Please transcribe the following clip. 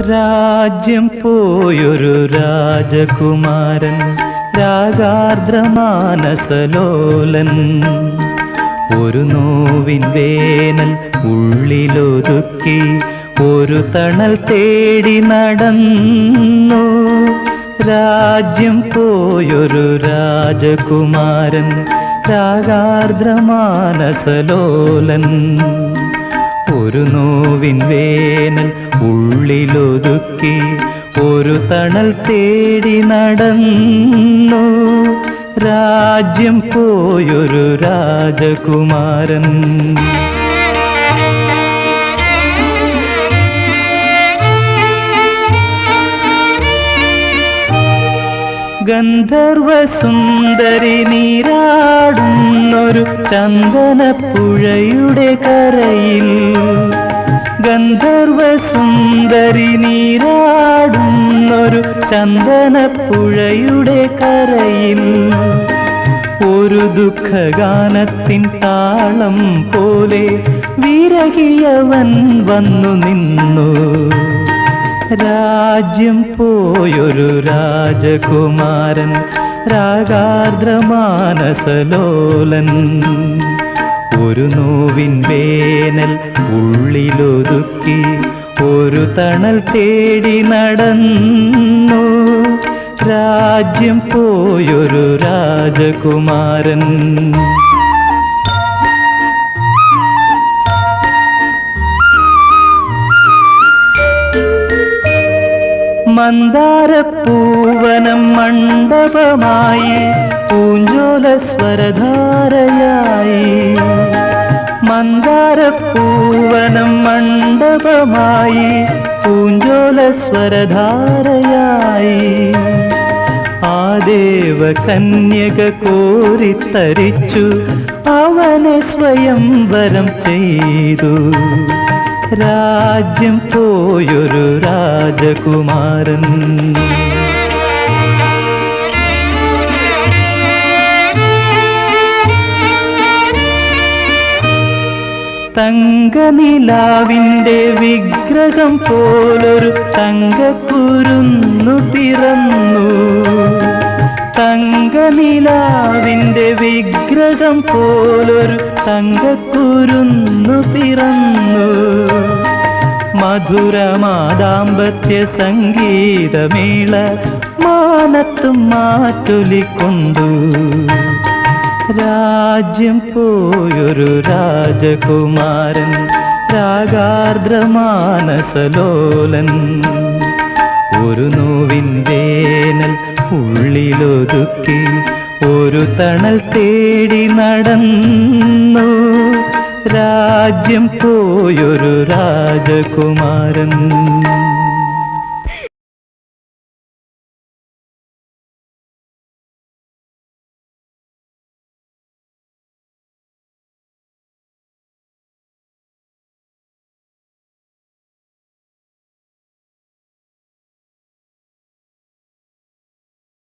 രാജ്യം പോയൊരു രാജകുമാരൻ, രാഗാർദ്രമാനസലോലൻ. ഒരു നോവിൻ വേനൽ ഉള്ളിലൊതുക്കി ഒരു തണൽ തേടി നടന്നു. രാജ്യം പോയൊരു രാജകുമാരൻ, രാഗാർദ്രമാനസലോലൻ. ഒരു നോവിൻ വേനൽ ഉള്ളിലൊതുക്കി ഒരു തണൽ തേടി നടന്നു. രാജ്യം പോയൊരു രാജകുമാരൻ. ഗന്ധർവസുന്ദരി നീരാടുന്നൊരു ചന്ദനപ്പുഴയുടെ കരയിൽ, ഗന്ധർവസുന്ദരി നീരാടുന്നൊരു ചന്ദനപ്പുഴയുടെ കരയിൽ, ഒരു ദുഃഖഗാനത്തിൻ താളം പോലെ വിരഹിയവൻ വന്നു നിന്നു. രാജ്യം പോയൊരു രാജകുമാരൻ, രാഗാർദ്രമാനസലോലൻ. ഒരു നോവിൻ വേനൽ ഉള്ളിലൊതുക്കി ഒരു തണൽ തേടി നടന്നു. രാജ്യം പോയൊരു രാജകുമാരൻ. മന്ദാരപ്പൂവനം മണ്ഡപമായി പൂഞ്ചോല സ്വരധാരയായി, മന്ദാരപ്പൂവനം മണ്ഡപമായി പൂഞ്ചോല സ്വരധാരയായി. ആ ദേവകന്യക കോരിത്തരിച്ചു അവനെ സ്വയംവരം ചെയ്തു. രാജ്യം പോയൊരു രാജകുമാരൻ. തങ്കനിലാവിൻ്റെ വിഗ്രഹം പോലൊരു തങ്കക്കുരുന്നു പിറന്നു. തങ്കനിലാവിൻ്റെ വിഗ്രഹം പോലൊരു തങ്കക്കുരുന്നു പിറന്നു. മധുരമാദാമ്പത്യ സംഗീതമേള മാനത്തും മാറ്റൊലിക്കൊണ്ടു. രാജ്യം പോയൊരു രാജകുമാരൻ, രാഗാർദ്രമാനസലോലൻ. ഒരു നോവിൻ വേനൽ ഉള്ളിലൊതുക്കി ഒരു തണൽ തേടി നടന്നു. രാജ്യം പോയൊരു രാജകുമാരൻ.